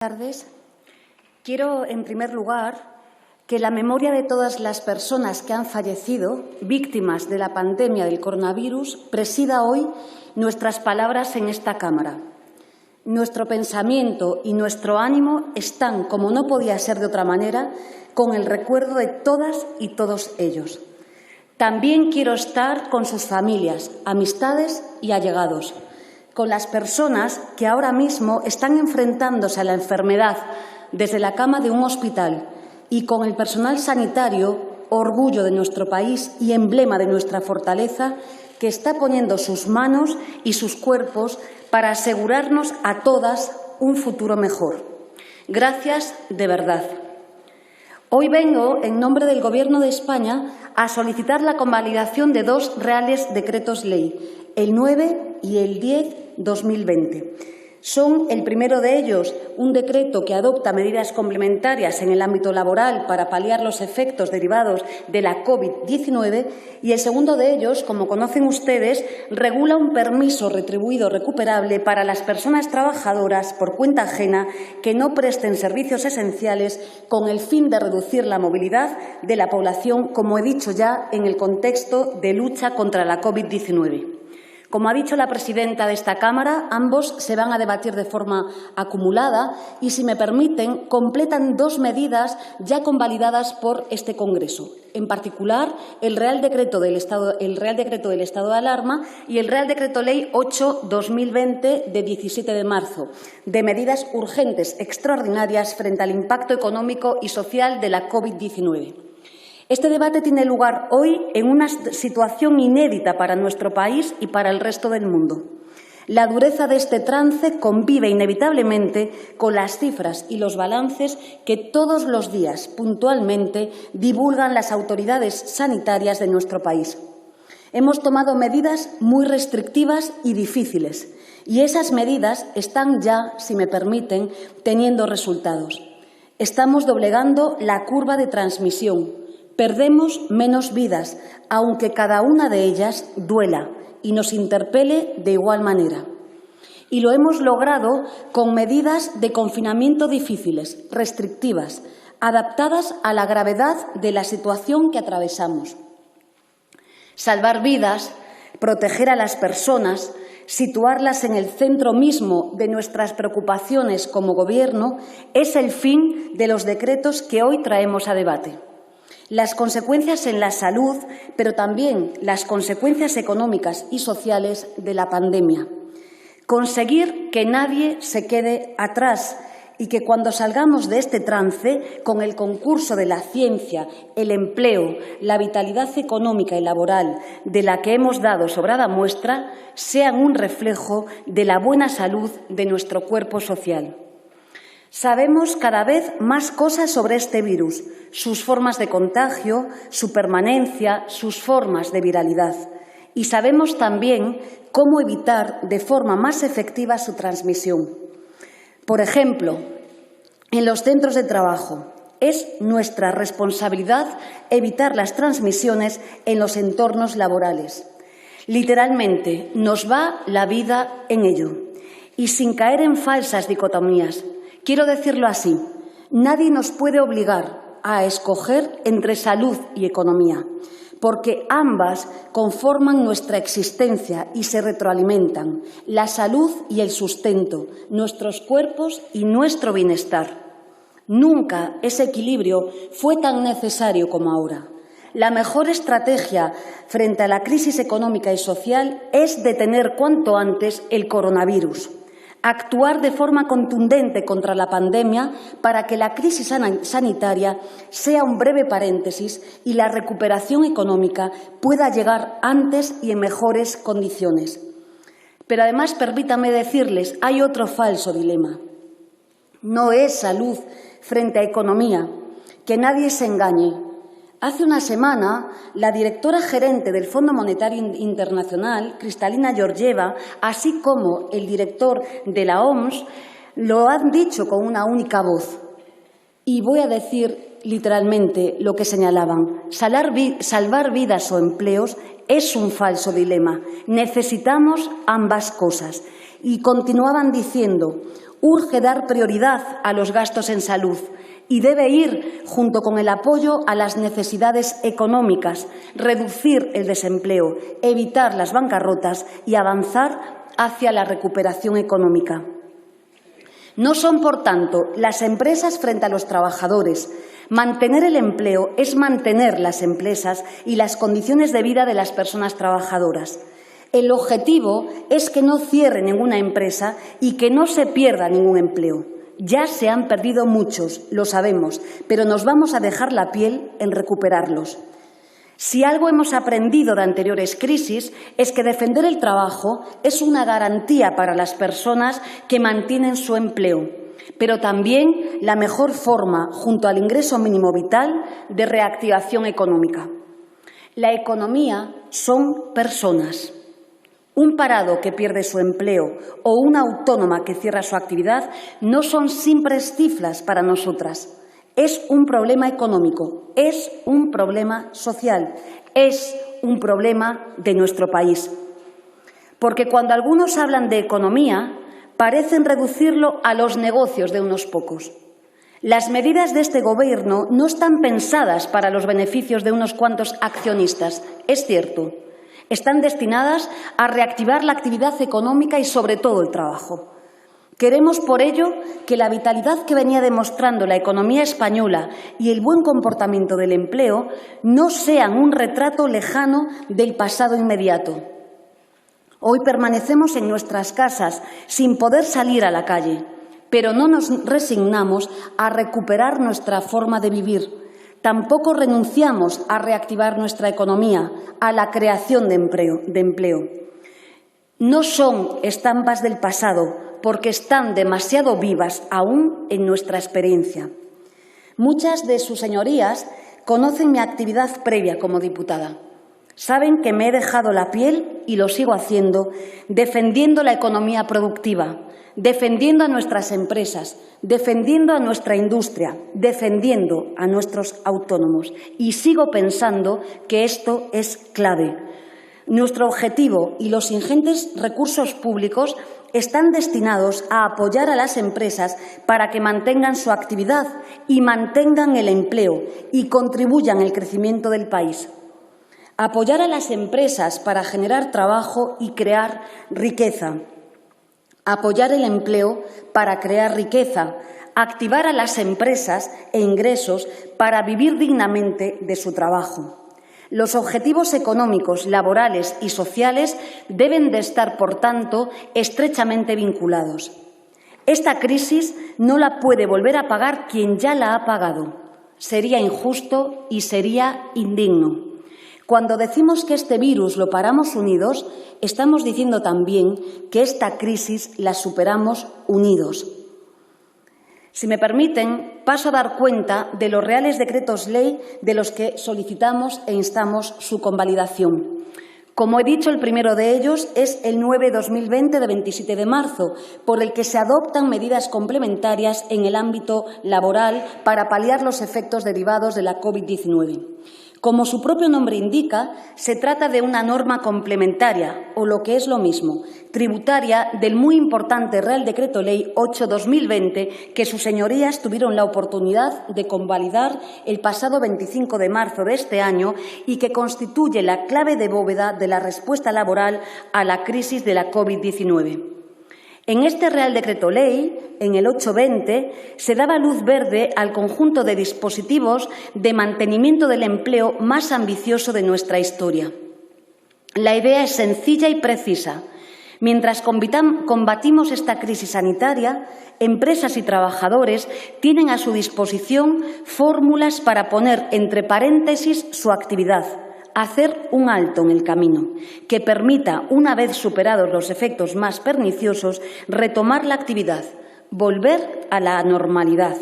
Buenas tardes. Quiero, en primer lugar, que la memoria de todas las personas que han fallecido, víctimas de la pandemia del coronavirus, presida hoy nuestras palabras en esta Cámara. Nuestro pensamiento y nuestro ánimo están, como no podía ser de otra manera, con el recuerdo de todas y todos ellos. También quiero estar con sus familias, amistades y allegados, con las personas que ahora mismo están enfrentándose a la enfermedad desde la cama de un hospital y con el personal sanitario, orgullo de nuestro país y emblema de nuestra fortaleza, que está poniendo sus manos y sus cuerpos para asegurarnos a todas un futuro mejor. Gracias de verdad. Hoy vengo, en nombre del Gobierno de España, a solicitar la convalidación de dos reales decretos ley, el 9 y el 10/2020. Son, el primero de ellos, un decreto que adopta medidas complementarias en el ámbito laboral para paliar los efectos derivados de la COVID-19 y el segundo de ellos, como conocen ustedes, regula un permiso retribuido recuperable para las personas trabajadoras por cuenta ajena que no presten servicios esenciales con el fin de reducir la movilidad de la población, como he dicho ya, en el contexto de lucha contra la COVID-19. Como ha dicho la presidenta de esta Cámara, ambos se van a debatir de forma acumulada y, si me permiten, completan dos medidas ya convalidadas por este Congreso. En particular, el Real Decreto del Estado de Alarma y el Real Decreto Ley 8/2020 de 17 de marzo, de medidas urgentes extraordinarias frente al impacto económico y social de la COVID-19. Este debate tiene lugar hoy en una situación inédita para nuestro país y para el resto del mundo. La dureza de este trance convive inevitablemente con las cifras y los balances que todos los días, puntualmente, divulgan las autoridades sanitarias de nuestro país. Hemos tomado medidas muy restrictivas y difíciles, y esas medidas están ya, si me permiten, teniendo resultados. Estamos doblegando la curva de transmisión. Perdemos menos vidas, aunque cada una de ellas duela y nos interpele de igual manera. Y lo hemos logrado con medidas de confinamiento difíciles, restrictivas, adaptadas a la gravedad de la situación que atravesamos. Salvar vidas, proteger a las personas, situarlas en el centro mismo de nuestras preocupaciones como Gobierno, es el fin de los decretos que hoy traemos a debate. Las consecuencias en la salud, pero también las consecuencias económicas y sociales de la pandemia. Conseguir que nadie se quede atrás y que cuando salgamos de este trance, con el concurso de la ciencia, el empleo, la vitalidad económica y laboral de la que hemos dado sobrada muestra, sean un reflejo de la buena salud de nuestro cuerpo social. Sabemos cada vez más cosas sobre este virus, sus formas de contagio, su permanencia, sus formas de viralidad. Y sabemos también cómo evitar de forma más efectiva su transmisión. Por ejemplo, en los centros de trabajo, es nuestra responsabilidad evitar las transmisiones en los entornos laborales. Literalmente, nos va la vida en ello. Y sin caer en falsas dicotomías, quiero decirlo así, nadie nos puede obligar a escoger entre salud y economía, porque ambas conforman nuestra existencia y se retroalimentan, la salud y el sustento, nuestros cuerpos y nuestro bienestar. Nunca ese equilibrio fue tan necesario como ahora. La mejor estrategia frente a la crisis económica y social es detener cuanto antes el coronavirus. Actuar de forma contundente contra la pandemia para que la crisis sanitaria sea un breve paréntesis y la recuperación económica pueda llegar antes y en mejores condiciones. Pero además, permítanme decirles, hay otro falso dilema. No es salud frente a economía, que nadie se engañe. Hace una semana, la directora gerente del Fondo Monetario Internacional, Kristalina Georgieva, así como el director de la OMS, lo han dicho con una única voz. Y voy a decir literalmente lo que señalaban. Salvar vidas o empleos es un falso dilema. Necesitamos ambas cosas. Y continuaban diciendo, Urge dar prioridad a los gastos en salud y debe ir junto con el apoyo a las necesidades económicas, reducir el desempleo, evitar las bancarrotas y avanzar hacia la recuperación económica. No son, por tanto, las empresas frente a los trabajadores. Mantener el empleo es mantener las empresas y las condiciones de vida de las personas trabajadoras. El objetivo es que no cierre ninguna empresa y que no se pierda ningún empleo. Ya se han perdido muchos, lo sabemos, pero nos vamos a dejar la piel en recuperarlos. Si algo hemos aprendido de anteriores crisis es que defender el trabajo es una garantía para las personas que mantienen su empleo, pero también la mejor forma, junto al ingreso mínimo vital, de reactivación económica. La economía son personas. Un parado que pierde su empleo o una autónoma que cierra su actividad no son simples cifras para nosotras. Es un problema económico, es un problema social, es un problema de nuestro país. Porque cuando algunos hablan de economía, parecen reducirlo a los negocios de unos pocos. Las medidas de este Gobierno no están pensadas para los beneficios de unos cuantos accionistas, es cierto. Están destinadas a reactivar la actividad económica y, sobre todo, el trabajo. Queremos, por ello, que la vitalidad que venía demostrando la economía española y el buen comportamiento del empleo no sean un retrato lejano del pasado inmediato. Hoy permanecemos en nuestras casas sin poder salir a la calle, pero no nos resignamos a recuperar nuestra forma de vivir. Tampoco renunciamos a reactivar nuestra economía, a la creación de empleo. No son estampas del pasado, porque están demasiado vivas aún en nuestra experiencia. Muchas de sus señorías conocen mi actividad previa como diputada. Saben que me he dejado la piel y lo sigo haciendo, defendiendo la economía productiva, defendiendo a nuestras empresas, defendiendo a nuestra industria, defendiendo a nuestros autónomos. Y sigo pensando que esto es clave. Nuestro objetivo y los ingentes recursos públicos están destinados a apoyar a las empresas para que mantengan su actividad y mantengan el empleo y contribuyan al crecimiento del país. Apoyar a las empresas para generar trabajo y crear riqueza. Apoyar el empleo para crear riqueza, activar a las empresas e ingresos para vivir dignamente de su trabajo. Los objetivos económicos, laborales y sociales deben de estar, por tanto, estrechamente vinculados. Esta crisis no la puede volver a pagar quien ya la ha pagado. Sería injusto y sería indigno. Cuando decimos que este virus lo paramos unidos, estamos diciendo también que esta crisis la superamos unidos. Si me permiten, paso a dar cuenta de los reales decretos ley de los que solicitamos e instamos su convalidación. Como he dicho, el primero de ellos es el 9/2020 de 27 de marzo, por el que se adoptan medidas complementarias en el ámbito laboral para paliar los efectos derivados de la COVID-19. Como su propio nombre indica, se trata de una norma complementaria, o lo que es lo mismo, tributaria del muy importante Real Decreto Ley 8/2020 que sus señorías tuvieron la oportunidad de convalidar el pasado 25 de marzo de este año y que constituye la clave de bóveda de la respuesta laboral a la crisis de la COVID-19. En este Real Decreto Ley, en el 8/20, se daba luz verde al conjunto de dispositivos de mantenimiento del empleo más ambicioso de nuestra historia. La idea es sencilla y precisa. Mientras combatimos esta crisis sanitaria, empresas y trabajadores tienen a su disposición fórmulas para poner entre paréntesis su actividad, hacer un alto en el camino, que permita, una vez superados los efectos más perniciosos, retomar la actividad, volver a la normalidad.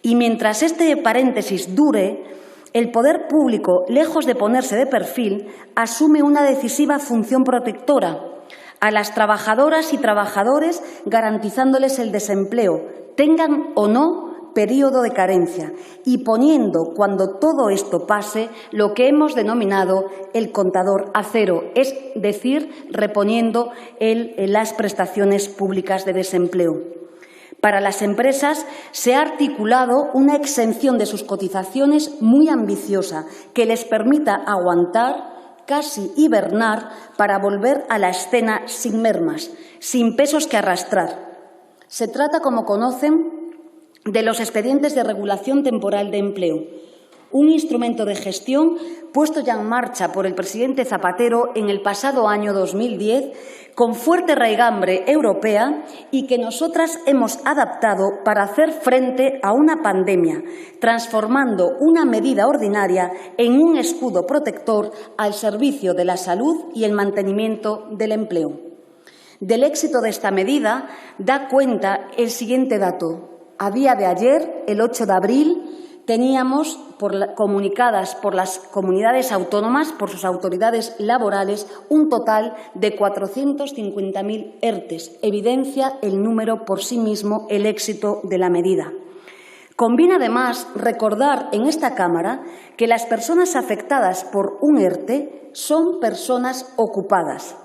Y mientras este paréntesis dure, el poder público, lejos de ponerse de perfil, asume una decisiva función protectora a las trabajadoras y trabajadores, garantizándoles el desempleo, tengan o no periodo de carencia, y poniendo, cuando todo esto pase, lo que hemos denominado el contador a cero, es decir, reponiendo las prestaciones públicas de desempleo. Para las empresas se ha articulado una exención de sus cotizaciones muy ambiciosa que les permita aguantar, casi hibernar, para volver a la escena sin mermas, sin pesos que arrastrar. Se trata, como conocen, de los expedientes de regulación temporal de empleo, un instrumento de gestión puesto ya en marcha por el presidente Zapatero en el pasado año 2010, con fuerte raigambre europea y que nosotras hemos adaptado para hacer frente a una pandemia, transformando una medida ordinaria en un escudo protector al servicio de la salud y el mantenimiento del empleo. Del éxito de esta medida da cuenta el siguiente dato. A día de ayer, el 8 de abril, teníamos comunicadas por las comunidades autónomas, por sus autoridades laborales, un total de 450.000 ERTEs. Evidencia el número por sí mismo el éxito de la medida. Conviene además recordar en esta Cámara que las personas afectadas por un ERTE son personas ocupadas.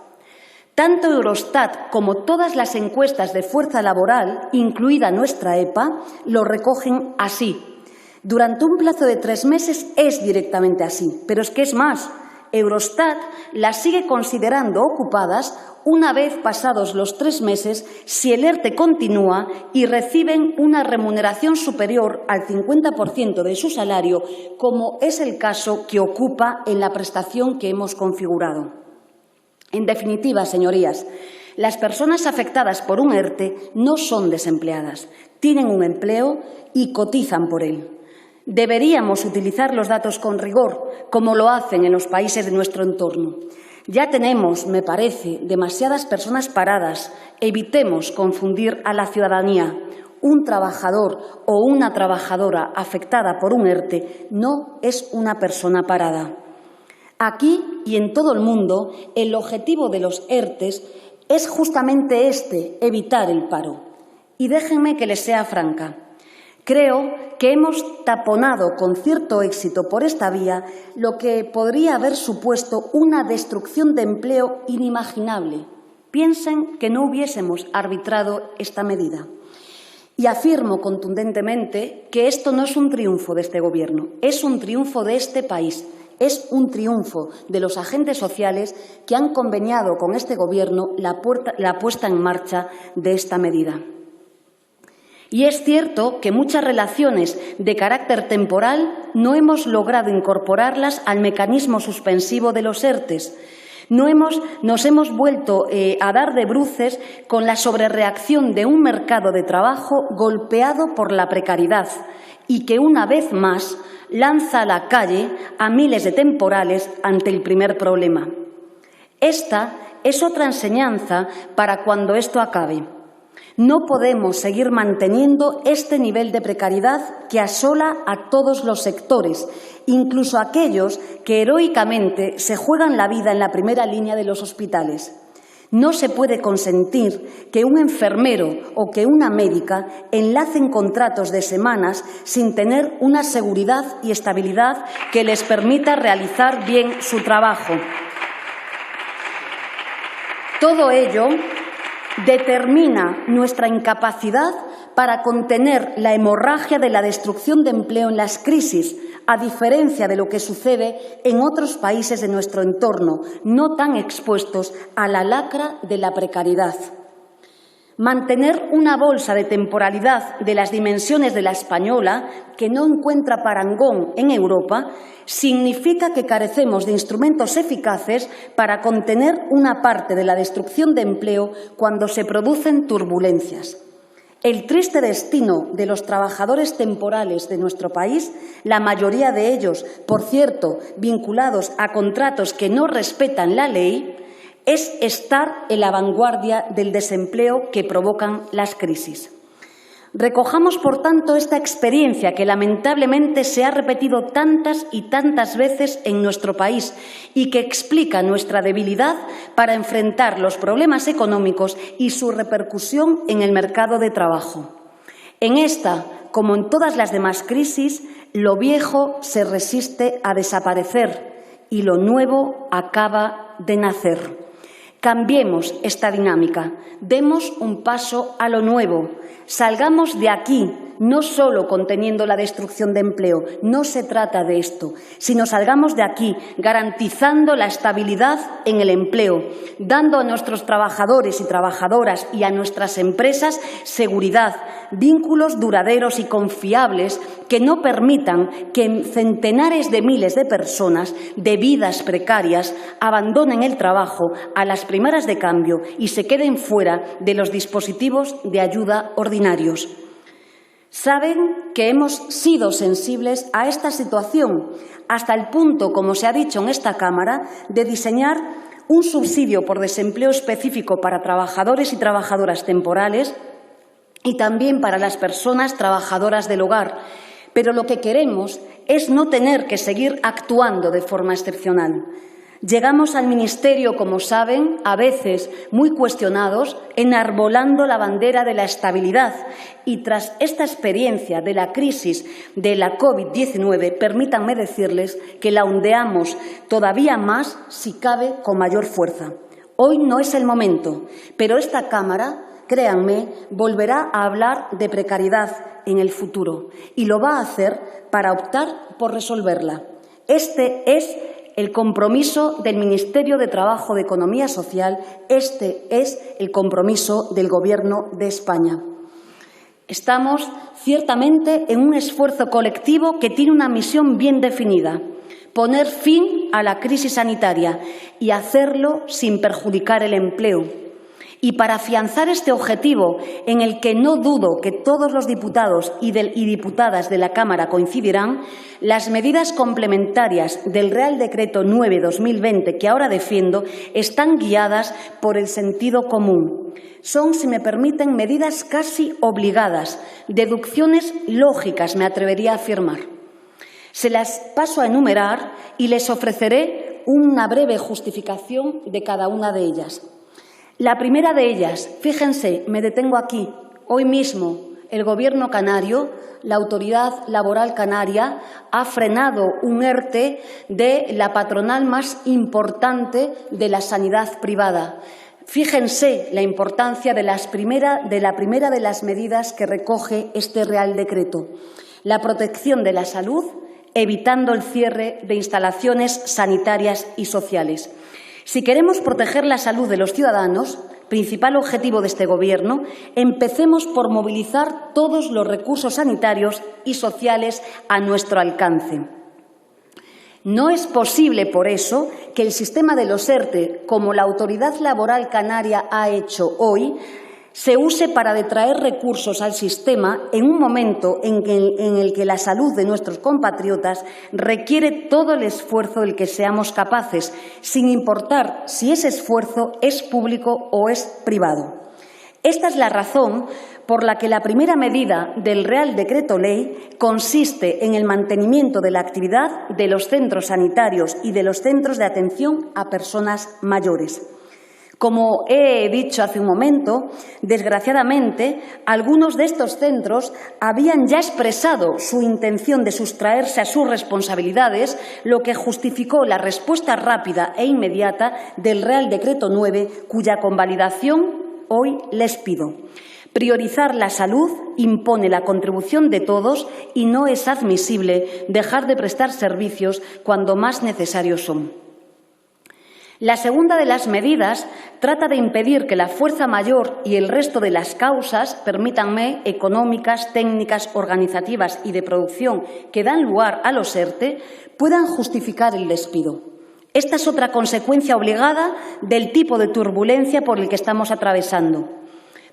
Tanto Eurostat como todas las encuestas de fuerza laboral, incluida nuestra EPA, lo recogen así. Durante un plazo de 3 meses es directamente así, pero es que es más. Eurostat las sigue considerando ocupadas una vez pasados los 3 meses si el ERTE continúa y reciben una remuneración superior al 50% de su salario, como es el caso que ocupa en la prestación que hemos configurado. En definitiva, señorías, las personas afectadas por un ERTE no son desempleadas, tienen un empleo y cotizan por él. Deberíamos utilizar los datos con rigor, como lo hacen en los países de nuestro entorno. Ya tenemos, me parece, demasiadas personas paradas. Evitemos confundir a la ciudadanía. Un trabajador o una trabajadora afectada por un ERTE no es una persona parada. Aquí y en todo el mundo, el objetivo de los ERTEs es justamente evitar el paro. Y déjenme que les sea franca. Creo que hemos taponado con cierto éxito por esta vía lo que podría haber supuesto una destrucción de empleo inimaginable. Piensen que no hubiésemos arbitrado esta medida. Y afirmo contundentemente que esto no es un triunfo de este Gobierno, es un triunfo de este país, es un triunfo de los agentes sociales que han conveniado con este Gobierno la puesta en marcha de esta medida. Y es cierto que muchas relaciones de carácter temporal no hemos logrado incorporarlas al mecanismo suspensivo de los ERTEs. Nos hemos vuelto a dar de bruces con la sobrereacción de un mercado de trabajo golpeado por la precariedad y que, una vez más, lanza a la calle a miles de temporales ante el primer problema. Esta es otra enseñanza para cuando esto acabe. No podemos seguir manteniendo este nivel de precariedad que asola a todos los sectores, incluso aquellos que heroicamente se juegan la vida en la primera línea de los hospitales. No se puede consentir que un enfermero o que una médica enlacen contratos de semanas sin tener una seguridad y estabilidad que les permita realizar bien su trabajo. Todo ello determina nuestra incapacidad para contener la hemorragia de la destrucción de empleo en las crisis, a diferencia de lo que sucede en otros países de nuestro entorno, no tan expuestos a la lacra de la precariedad. Mantener una bolsa de temporalidad de las dimensiones de la española, que no encuentra parangón en Europa, significa que carecemos de instrumentos eficaces para contener una parte de la destrucción de empleo cuando se producen turbulencias. El triste destino de los trabajadores temporales de nuestro país, la mayoría de ellos, por cierto, vinculados a contratos que no respetan la ley, es estar en la vanguardia del desempleo que provocan las crisis. Recojamos, por tanto, esta experiencia que lamentablemente se ha repetido tantas y tantas veces en nuestro país y que explica nuestra debilidad para enfrentar los problemas económicos y su repercusión en el mercado de trabajo. En esta, como en todas las demás crisis, lo viejo se resiste a desaparecer y lo nuevo acaba de nacer. Cambiemos esta dinámica, demos un paso a lo nuevo, salgamos de aquí, no solo conteniendo la destrucción de empleo, no se trata de esto, sino salgamos de aquí garantizando la estabilidad en el empleo, dando a nuestros trabajadores y trabajadoras y a nuestras empresas seguridad, vínculos duraderos y confiables que no permitan que centenares de miles de personas de vidas precarias abandonen el trabajo a las primeras de cambio y se queden fuera de los dispositivos de ayuda ordinarios. Saben que hemos sido sensibles a esta situación hasta el punto, como se ha dicho en esta Cámara, de diseñar un subsidio por desempleo específico para trabajadores y trabajadoras temporales y también para las personas trabajadoras del hogar. Pero lo que queremos es no tener que seguir actuando de forma excepcional. Llegamos al Ministerio, como saben, a veces muy cuestionados, enarbolando la bandera de la estabilidad y tras esta experiencia de la crisis de la COVID-19, permítanme decirles que la ondeamos todavía más, si cabe, con mayor fuerza. Hoy no es el momento, pero esta Cámara, créanme, volverá a hablar de precariedad en el futuro y lo va a hacer para optar por resolverla. Este es el compromiso del Ministerio de Trabajo, de Economía Social, este es el compromiso del Gobierno de España. Estamos ciertamente en un esfuerzo colectivo que tiene una misión bien definida: poner fin a la crisis sanitaria y hacerlo sin perjudicar el empleo. Y para afianzar este objetivo, en el que no dudo que todos los diputados y diputadas de la Cámara coincidirán, las medidas complementarias del Real Decreto 9/2020 que ahora defiendo están guiadas por el sentido común. Son, si me permiten, medidas casi obligadas, deducciones lógicas, me atrevería a afirmar. Se las paso a enumerar y les ofreceré una breve justificación de cada una de ellas. La primera de ellas, fíjense, me detengo aquí, hoy mismo el Gobierno canario, la Autoridad Laboral Canaria, ha frenado un ERTE de la patronal más importante de la sanidad privada. Fíjense la importancia de la primera de las medidas que recoge este Real Decreto: la protección de la salud, evitando el cierre de instalaciones sanitarias y sociales. Si queremos proteger la salud de los ciudadanos, principal objetivo de este Gobierno, empecemos por movilizar todos los recursos sanitarios y sociales a nuestro alcance. No es posible, por eso, que el sistema de los ERTE, como la Autoridad Laboral Canaria ha hecho hoy, se use para detraer recursos al sistema en un momento en el que la salud de nuestros compatriotas requiere todo el esfuerzo del que seamos capaces, sin importar si ese esfuerzo es público o es privado. Esta es la razón por la que la primera medida del Real Decreto Ley consiste en el mantenimiento de la actividad de los centros sanitarios y de los centros de atención a personas mayores. Como he dicho hace un momento, desgraciadamente, algunos de estos centros habían ya expresado su intención de sustraerse a sus responsabilidades, lo que justificó la respuesta rápida e inmediata del Real Decreto 9, cuya convalidación hoy les pido. Priorizar la salud impone la contribución de todos y no es admisible dejar de prestar servicios cuando más necesarios son. La segunda de las medidas trata de impedir que la fuerza mayor y el resto de las causas, permítanme, económicas, técnicas, organizativas y de producción que dan lugar a los ERTE, puedan justificar el despido. Esta es otra consecuencia obligada del tipo de turbulencia por el que estamos atravesando.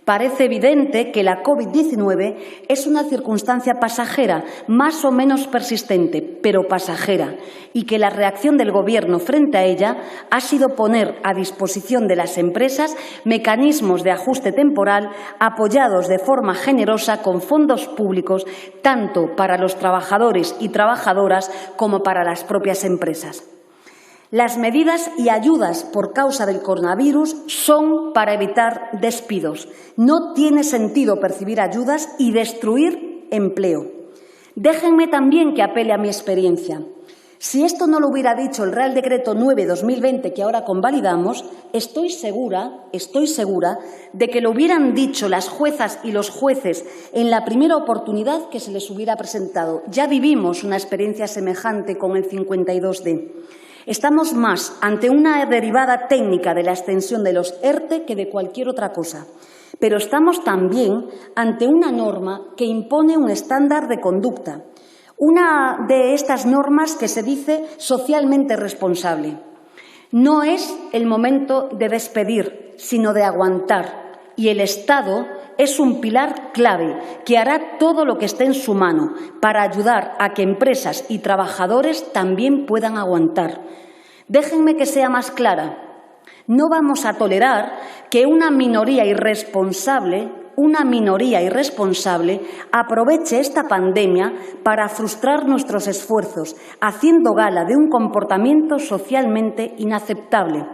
Parece evidente que la COVID-19 es una circunstancia pasajera, más o menos persistente, pero pasajera, y que la reacción del Gobierno frente a ella ha sido poner a disposición de las empresas mecanismos de ajuste temporal apoyados de forma generosa con fondos públicos, tanto para los trabajadores y trabajadoras como para las propias empresas. Las medidas y ayudas por causa del coronavirus son para evitar despidos. No tiene sentido percibir ayudas y destruir empleo. Déjenme también que apele a mi experiencia. Si esto no lo hubiera dicho el Real Decreto 9/2020 que ahora convalidamos, estoy segura de que lo hubieran dicho las juezas y los jueces en la primera oportunidad que se les hubiera presentado. Ya vivimos una experiencia semejante con el 52D. Estamos más ante una derivada técnica de la extensión de los ERTE que de cualquier otra cosa. Pero estamos también ante una norma que impone un estándar de conducta. Una de estas normas que se dice socialmente responsable. No es el momento de despedir, sino de aguantar. Y el Estado es un pilar clave que hará todo lo que esté en su mano para ayudar a que empresas y trabajadores también puedan aguantar. Déjenme que sea más clara. No vamos a tolerar que una minoría irresponsable aproveche esta pandemia para frustrar nuestros esfuerzos, haciendo gala de un comportamiento socialmente inaceptable.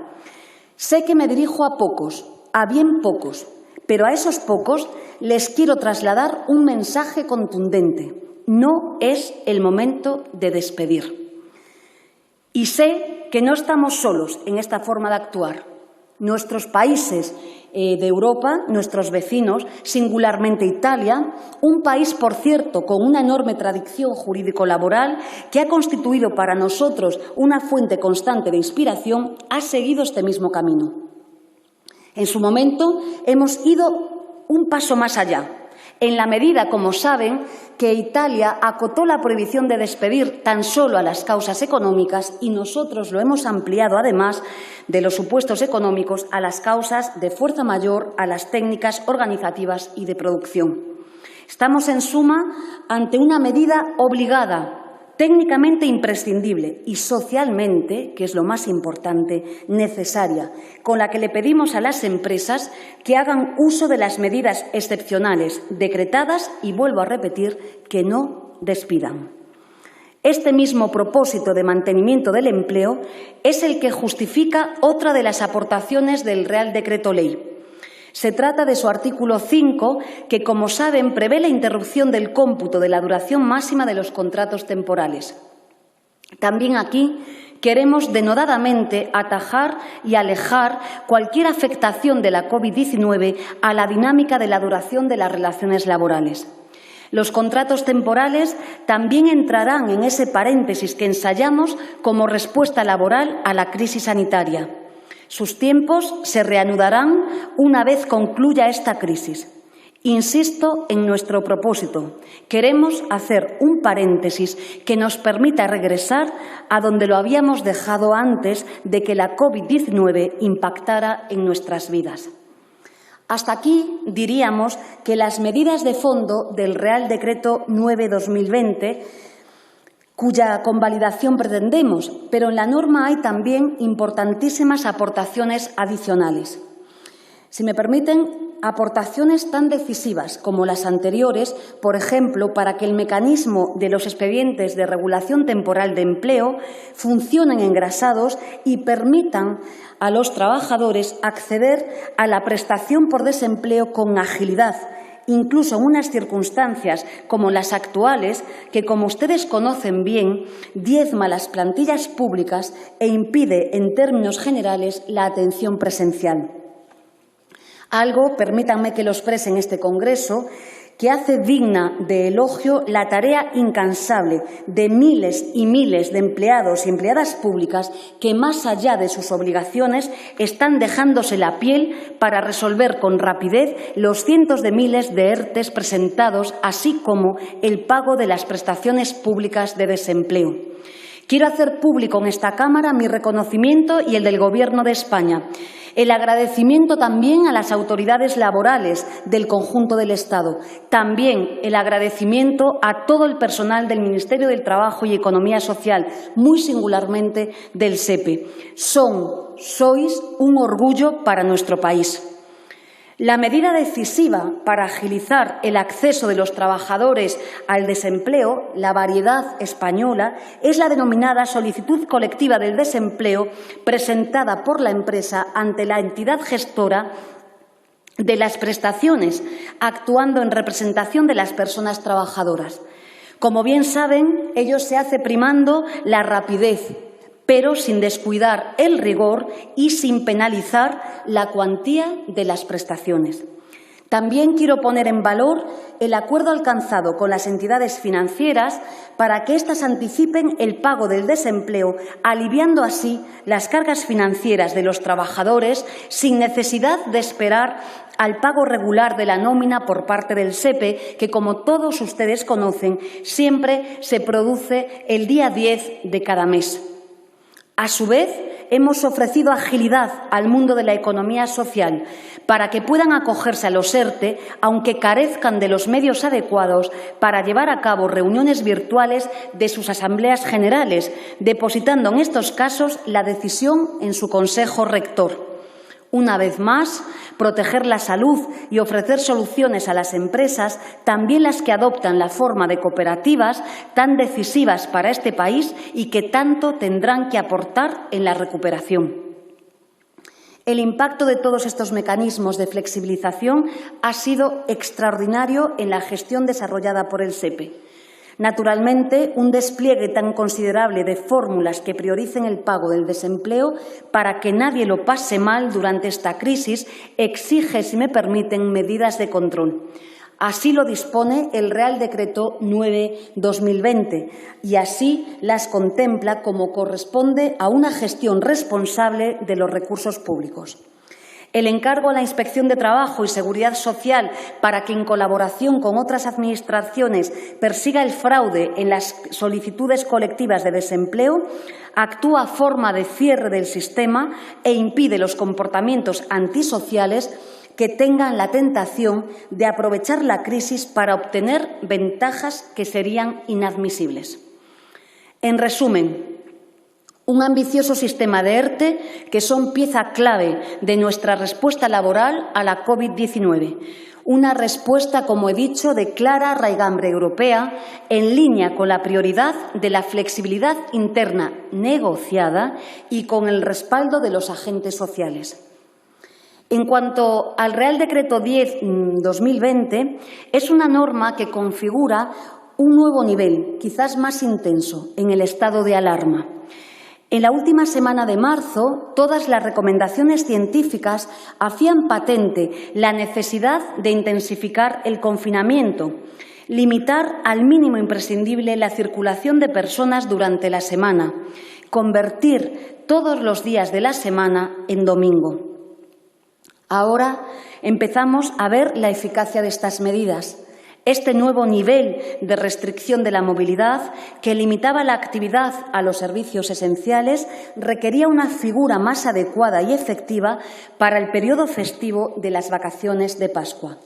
Sé que me dirijo a pocos, a bien pocos, pero a esos pocos les quiero trasladar un mensaje contundente. No es el momento de despedir. Y sé que no estamos solos en esta forma de actuar. Nuestros países de Europa, nuestros vecinos, singularmente Italia, un país, por cierto, con una enorme tradición jurídico-laboral que ha constituido para nosotros una fuente constante de inspiración, ha seguido este mismo camino. En su momento hemos ido un paso más allá. En la medida, como saben, que Italia acotó la prohibición de despedir tan solo a las causas económicas y nosotros lo hemos ampliado, además de los supuestos económicos, a las causas de fuerza mayor, a las técnicas organizativas y de producción. Estamos, en suma, ante una medida obligada, técnicamente imprescindible y socialmente, que es lo más importante, necesaria, con la que le pedimos a las empresas que hagan uso de las medidas excepcionales decretadas y, vuelvo a repetir, que no despidan. Este mismo propósito de mantenimiento del empleo es el que justifica otra de las aportaciones del Real Decreto Ley. Se trata de su artículo 5, que, como saben, prevé la interrupción del cómputo de la duración máxima de los contratos temporales. También aquí queremos denodadamente atajar y alejar cualquier afectación de la COVID-19 a la dinámica de la duración de las relaciones laborales. Los contratos temporales también entrarán en ese paréntesis que ensayamos como respuesta laboral a la crisis sanitaria. Sus tiempos se reanudarán una vez concluya esta crisis. Insisto en nuestro propósito. Queremos hacer un paréntesis que nos permita regresar a donde lo habíamos dejado antes de que la COVID-19 impactara en nuestras vidas. Hasta aquí diríamos que las medidas de fondo del Real Decreto 9/2020, cuya convalidación pretendemos, pero en la norma hay también importantísimas aportaciones adicionales. Si me permiten, aportaciones tan decisivas como las anteriores, por ejemplo, para que el mecanismo de los expedientes de regulación temporal de empleo funcionen engrasados y permitan a los trabajadores acceder a la prestación por desempleo con agilidad, incluso en unas circunstancias como las actuales, que, como ustedes conocen bien, diezma las plantillas públicas e impide, en términos generales, la atención presencial. Algo, permítanme que lo exprese en este Congreso, que hace digna de elogio la tarea incansable de miles y miles de empleados y empleadas públicas que, más allá de sus obligaciones, están dejándose la piel para resolver con rapidez los cientos de miles de ERTEs presentados, así como el pago de las prestaciones públicas de desempleo. Quiero hacer público en esta Cámara mi reconocimiento y el del Gobierno de España. El agradecimiento también a las autoridades laborales del conjunto del Estado. También el agradecimiento a todo el personal del Ministerio del Trabajo y Economía Social, muy singularmente del SEPE. Sois un orgullo para nuestro país. La medida decisiva para agilizar el acceso de los trabajadores al desempleo, la variedad española, es la denominada solicitud colectiva del desempleo presentada por la empresa ante la entidad gestora de las prestaciones, actuando en representación de las personas trabajadoras. Como bien saben, ello se hace primando la rapidez, pero sin descuidar el rigor y sin penalizar la cuantía de las prestaciones. También quiero poner en valor el acuerdo alcanzado con las entidades financieras para que éstas anticipen el pago del desempleo, aliviando así las cargas financieras de los trabajadores sin necesidad de esperar al pago regular de la nómina por parte del SEPE, que, como todos ustedes conocen, siempre se produce el día 10 de cada mes. A su vez, hemos ofrecido agilidad al mundo de la economía social para que puedan acogerse a los ERTE, aunque carezcan de los medios adecuados para llevar a cabo reuniones virtuales de sus asambleas generales, depositando en estos casos la decisión en su Consejo Rector. Una vez más, proteger la salud y ofrecer soluciones a las empresas, también las que adoptan la forma de cooperativas, tan decisivas para este país y que tanto tendrán que aportar en la recuperación. El impacto de todos estos mecanismos de flexibilización ha sido extraordinario en la gestión desarrollada por el SEPE. Naturalmente, un despliegue tan considerable de fórmulas que prioricen el pago del desempleo para que nadie lo pase mal durante esta crisis exige, si me permiten, medidas de control. Así lo dispone el Real Decreto 9/2020 y así las contempla como corresponde a una gestión responsable de los recursos públicos. El encargo a la Inspección de Trabajo y Seguridad Social para que, en colaboración con otras administraciones, persiga el fraude en las solicitudes colectivas de desempleo, actúa a forma de cierre del sistema e impide los comportamientos antisociales que tengan la tentación de aprovechar la crisis para obtener ventajas que serían inadmisibles. En resumen, un ambicioso sistema de ERTE que son pieza clave de nuestra respuesta laboral a la COVID-19. Una respuesta, como he dicho, de clara raigambre europea, en línea con la prioridad de la flexibilidad interna negociada y con el respaldo de los agentes sociales. En cuanto al Real Decreto 10/2020, es una norma que configura un nuevo nivel, quizás más intenso, en el estado de alarma. En la última semana de marzo, todas las recomendaciones científicas hacían patente la necesidad de intensificar el confinamiento, limitar al mínimo imprescindible la circulación de personas durante la semana, convertir todos los días de la semana en domingo. Ahora empezamos a ver la eficacia de estas medidas. Este nuevo nivel de restricción de la movilidad, que limitaba la actividad a los servicios esenciales, requería una figura más adecuada y efectiva para el periodo festivo de las vacaciones de Pascua.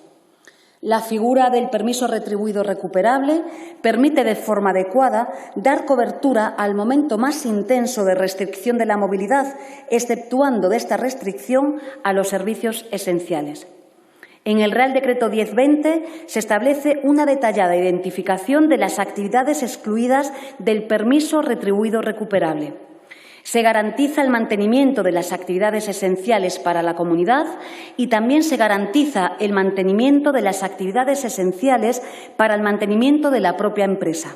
La figura del permiso retribuido recuperable permite de forma adecuada dar cobertura al momento más intenso de restricción de la movilidad, exceptuando de esta restricción a los servicios esenciales. En el Real Decreto 10/20 se establece una detallada identificación de las actividades excluidas del permiso retribuido recuperable. Se garantiza el mantenimiento de las actividades esenciales para la comunidad y también se garantiza el mantenimiento de las actividades esenciales para el mantenimiento de la propia empresa.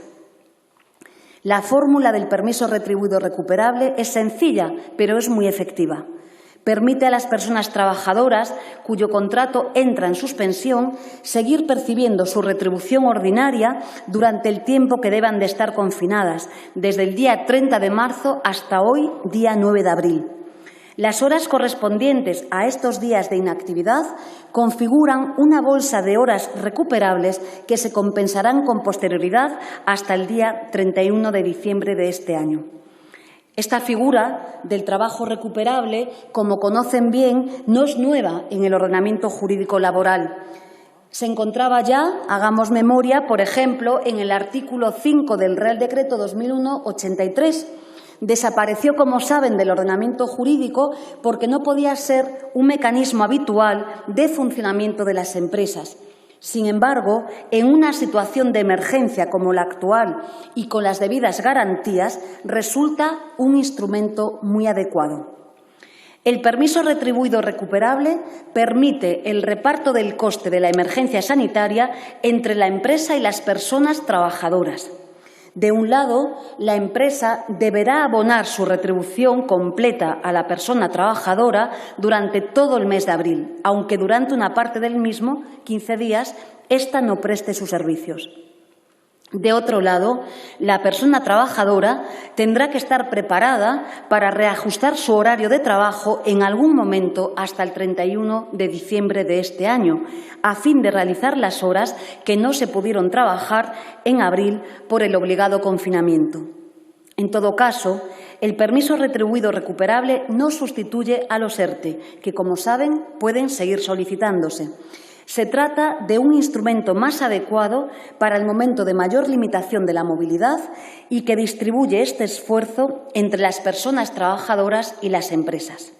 La fórmula del permiso retribuido recuperable es sencilla, pero es muy efectiva. Permite a las personas trabajadoras cuyo contrato entra en suspensión seguir percibiendo su retribución ordinaria durante el tiempo que deban de estar confinadas, desde el día 30 de marzo hasta hoy, día 9 de abril. Las horas correspondientes a estos días de inactividad configuran una bolsa de horas recuperables que se compensarán con posterioridad hasta el día 31 de diciembre de este año. Esta figura del trabajo recuperable, como conocen bien, no es nueva en el ordenamiento jurídico laboral. Se encontraba ya, hagamos memoria, por ejemplo, en el artículo 5 del Real Decreto 2001/83. Desapareció, como saben, del ordenamiento jurídico porque no podía ser un mecanismo habitual de funcionamiento de las empresas. Sin embargo, en una situación de emergencia como la actual y con las debidas garantías, resulta un instrumento muy adecuado. El permiso retribuido recuperable permite el reparto del coste de la emergencia sanitaria entre la empresa y las personas trabajadoras. De un lado, la empresa deberá abonar su retribución completa a la persona trabajadora durante todo el mes de abril, aunque durante una parte del mismo, 15 días, ésta no preste sus servicios. De otro lado, la persona trabajadora tendrá que estar preparada para reajustar su horario de trabajo en algún momento hasta el 31 de diciembre de este año, a fin de realizar las horas que no se pudieron trabajar en abril por el obligado confinamiento. En todo caso, el permiso retribuido recuperable no sustituye a los ERTE, que, como saben, pueden seguir solicitándose. Se trata de un instrumento más adecuado para el momento de mayor limitación de la movilidad y que distribuye este esfuerzo entre las personas trabajadoras y las empresas.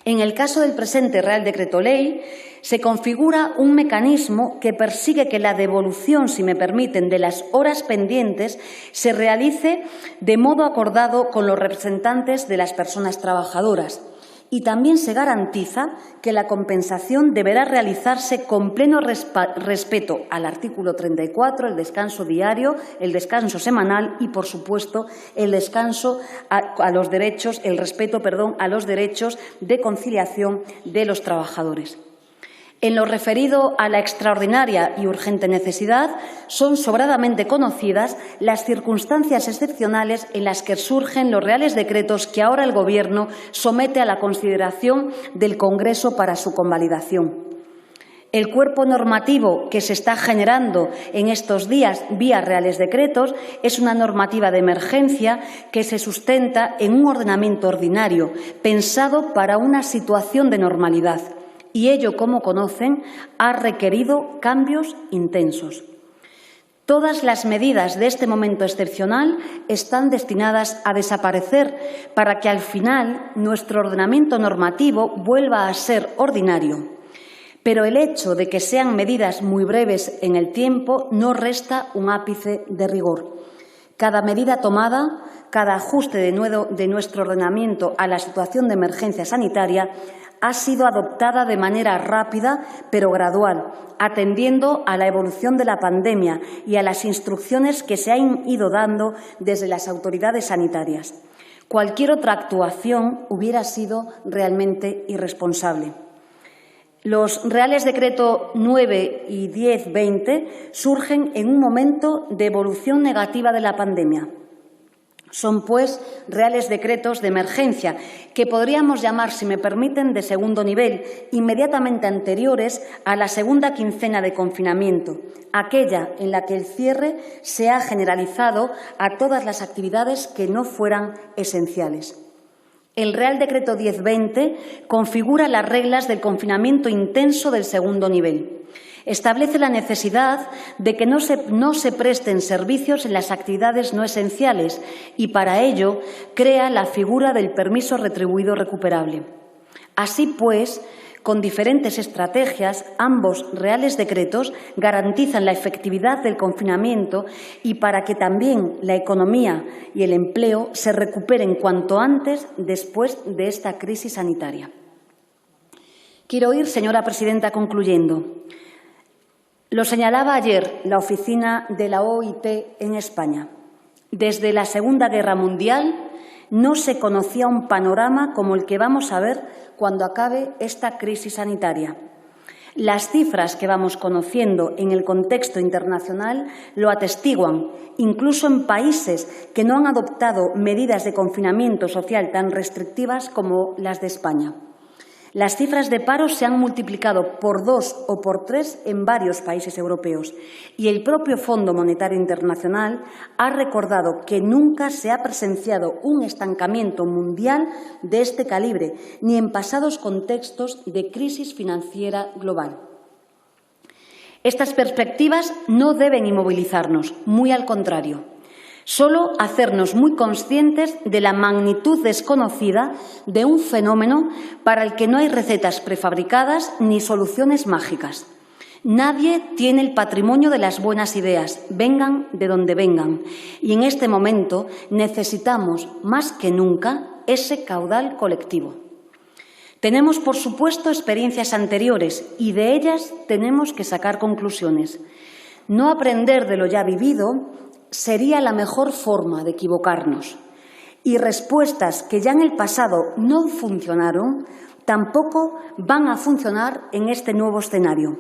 En el caso del presente Real Decreto Ley, se configura un mecanismo que persigue que la devolución, si me permiten, de las horas pendientes se realice de modo acordado con los representantes de las personas trabajadoras. Y también se garantiza que la compensación deberá realizarse con pleno respeto al artículo 34, el descanso diario, el descanso semanal y, por supuesto, el respeto a los derechos de conciliación de los trabajadores. En lo referido a la extraordinaria y urgente necesidad, son sobradamente conocidas las circunstancias excepcionales en las que surgen los reales decretos que ahora el Gobierno somete a la consideración del Congreso para su convalidación. El cuerpo normativo que se está generando en estos días vía reales decretos es una normativa de emergencia que se sustenta en un ordenamiento ordinario pensado para una situación de normalidad. Y ello, como conocen, ha requerido cambios intensos. Todas las medidas de este momento excepcional están destinadas a desaparecer para que al final nuestro ordenamiento normativo vuelva a ser ordinario. Pero el hecho de que sean medidas muy breves en el tiempo no resta un ápice de rigor. Cada medida tomada, cada ajuste de nuestro ordenamiento a la situación de emergencia sanitaria ha sido adoptada de manera rápida pero gradual, atendiendo a la evolución de la pandemia y a las instrucciones que se han ido dando desde las autoridades sanitarias. Cualquier otra actuación hubiera sido realmente irresponsable. Los Reales Decreto 9 y 10-20 surgen en un momento de evolución negativa de la pandemia. Son, pues, reales decretos de emergencia que podríamos llamar, si me permiten, de segundo nivel, inmediatamente anteriores a la segunda quincena de confinamiento, aquella en la que el cierre se ha generalizado a todas las actividades que no fueran esenciales. El Real Decreto 10-20 configura las reglas del confinamiento intenso del segundo nivel. Establece la necesidad de que no se presten servicios en las actividades no esenciales y, para ello, crea la figura del permiso retribuido recuperable. Así pues, con diferentes estrategias, ambos reales decretos garantizan la efectividad del confinamiento y para que también la economía y el empleo se recuperen cuanto antes después de esta crisis sanitaria. Quiero ir, señora presidenta, concluyendo. Lo señalaba ayer la oficina de la OIT en España. Desde la Segunda Guerra Mundial no se conocía un panorama como el que vamos a ver cuando acabe esta crisis sanitaria. Las cifras que vamos conociendo en el contexto internacional lo atestiguan, incluso en países que no han adoptado medidas de confinamiento social tan restrictivas como las de España. Las cifras de paro se han multiplicado por 2 o por 3 en varios países europeos y el propio Fondo Monetario Internacional ha recordado que nunca se ha presenciado un estancamiento mundial de este calibre, ni en pasados contextos de crisis financiera global. Estas perspectivas no deben inmovilizarnos, muy al contrario. Solo hacernos muy conscientes de la magnitud desconocida de un fenómeno para el que no hay recetas prefabricadas ni soluciones mágicas. Nadie tiene el patrimonio de las buenas ideas, vengan de donde vengan. Y en este momento necesitamos, más que nunca, ese caudal colectivo. Tenemos, por supuesto, experiencias anteriores y de ellas tenemos que sacar conclusiones. No aprender de lo ya vivido sería la mejor forma de equivocarnos. Y respuestas que ya en el pasado no funcionaron tampoco van a funcionar en este nuevo escenario.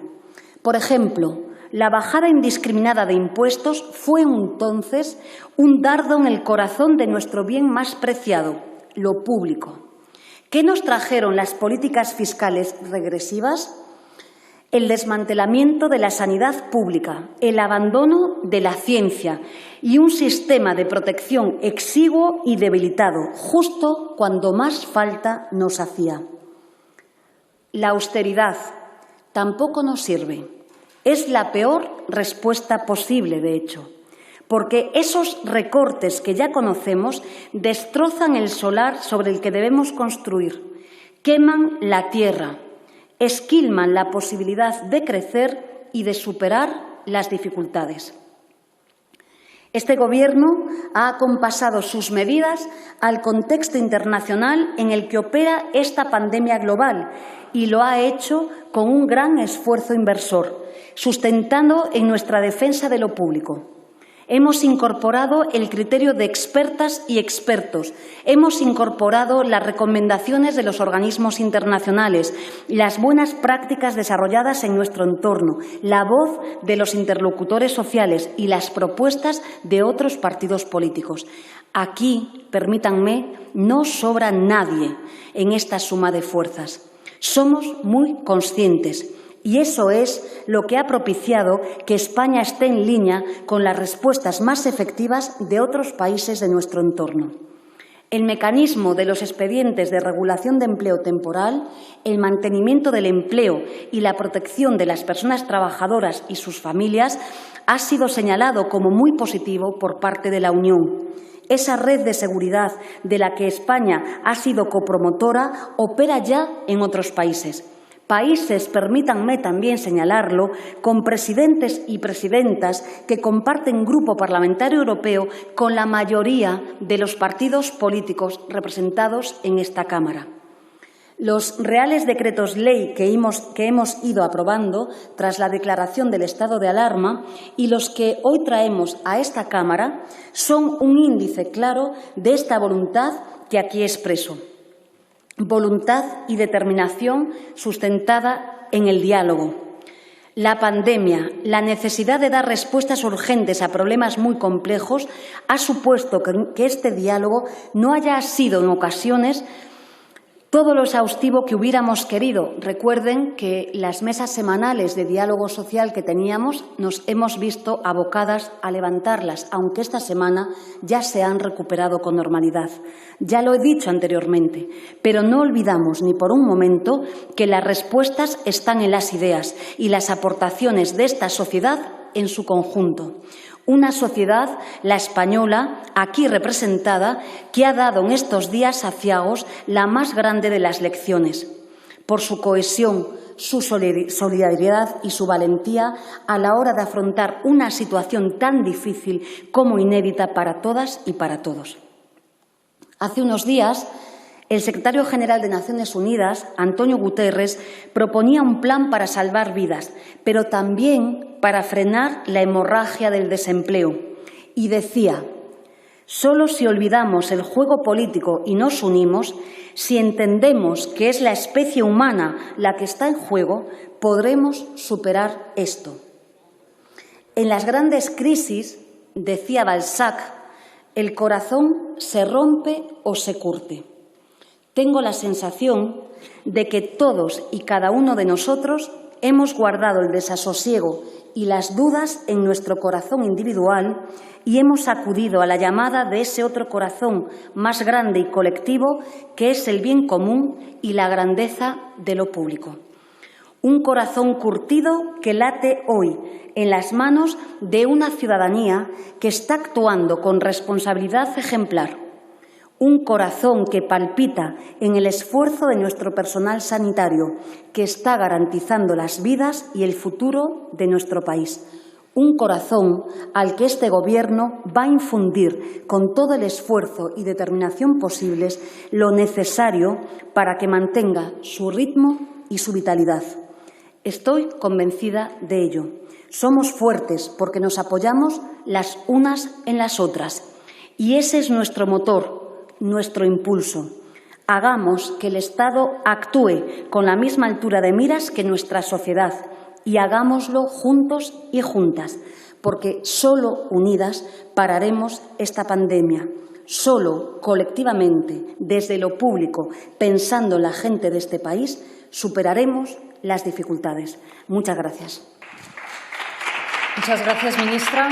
Por ejemplo, la bajada indiscriminada de impuestos fue entonces un dardo en el corazón de nuestro bien más preciado, lo público. ¿Qué nos trajeron las políticas fiscales regresivas? El desmantelamiento de la sanidad pública, el abandono de la ciencia y un sistema de protección exiguo y debilitado, justo cuando más falta nos hacía. La austeridad tampoco nos sirve. Es la peor respuesta posible, de hecho, porque esos recortes que ya conocemos destrozan el solar sobre el que debemos construir, queman la tierra, esquilman la posibilidad de crecer y de superar las dificultades. Este Gobierno ha acompasado sus medidas al contexto internacional en el que opera esta pandemia global y lo ha hecho con un gran esfuerzo inversor, sustentando en nuestra defensa de lo público. Hemos incorporado el criterio de expertas y expertos, hemos incorporado las recomendaciones de los organismos internacionales, las buenas prácticas desarrolladas en nuestro entorno, la voz de los interlocutores sociales y las propuestas de otros partidos políticos. Aquí, permítanme, no sobra nadie en esta suma de fuerzas. Somos muy conscientes. Y eso es lo que ha propiciado que España esté en línea con las respuestas más efectivas de otros países de nuestro entorno. El mecanismo de los expedientes de regulación de empleo temporal, el mantenimiento del empleo y la protección de las personas trabajadoras y sus familias ha sido señalado como muy positivo por parte de la Unión. Esa red de seguridad de la que España ha sido copromotora opera ya en otros países. Países, permítanme también señalarlo, con presidentes y presidentas que comparten grupo parlamentario europeo con la mayoría de los partidos políticos representados en esta Cámara. Los reales decretos ley que hemos ido aprobando tras la declaración del estado de alarma y los que hoy traemos a esta Cámara son un índice claro de esta voluntad que aquí expreso. Voluntad y determinación sustentada en el diálogo. La pandemia, la necesidad de dar respuestas urgentes a problemas muy complejos ha supuesto que este diálogo no haya sido en ocasiones todo lo exhaustivo que hubiéramos querido. Recuerden que las mesas semanales de diálogo social que teníamos nos hemos visto abocadas a levantarlas, aunque esta semana ya se han recuperado con normalidad. Ya lo he dicho anteriormente, pero no olvidamos ni por un momento que las respuestas están en las ideas y las aportaciones de esta sociedad en su conjunto. Una sociedad, la española, aquí representada, que ha dado en estos días aciagos la más grande de las lecciones, por su cohesión, su solidaridad y su valentía a la hora de afrontar una situación tan difícil como inédita para todas y para todos. Hace unos días, el secretario general de Naciones Unidas, Antonio Guterres, proponía un plan para salvar vidas, pero también para frenar la hemorragia del desempleo. Y decía, solo si olvidamos el juego político y nos unimos, si entendemos que es la especie humana la que está en juego, podremos superar esto. En las grandes crisis, decía Balzac, el corazón se rompe o se curte. Tengo la sensación de que todos y cada uno de nosotros hemos guardado el desasosiego y las dudas en nuestro corazón individual y hemos acudido a la llamada de ese otro corazón más grande y colectivo que es el bien común y la grandeza de lo público. Un corazón curtido que late hoy en las manos de una ciudadanía que está actuando con responsabilidad ejemplar. Un corazón que palpita en el esfuerzo de nuestro personal sanitario, que está garantizando las vidas y el futuro de nuestro país. Un corazón al que este Gobierno va a infundir con todo el esfuerzo y determinación posibles lo necesario para que mantenga su ritmo y su vitalidad. Estoy convencida de ello. Somos fuertes porque nos apoyamos las unas en las otras. Y ese es nuestro motor, nuestro impulso. Hagamos que el Estado actúe con la misma altura de miras que nuestra sociedad y hagámoslo juntos y juntas, porque solo unidas pararemos esta pandemia. Solo colectivamente, desde lo público, pensando en la gente de este país, superaremos las dificultades. Muchas gracias. Muchas gracias, ministra.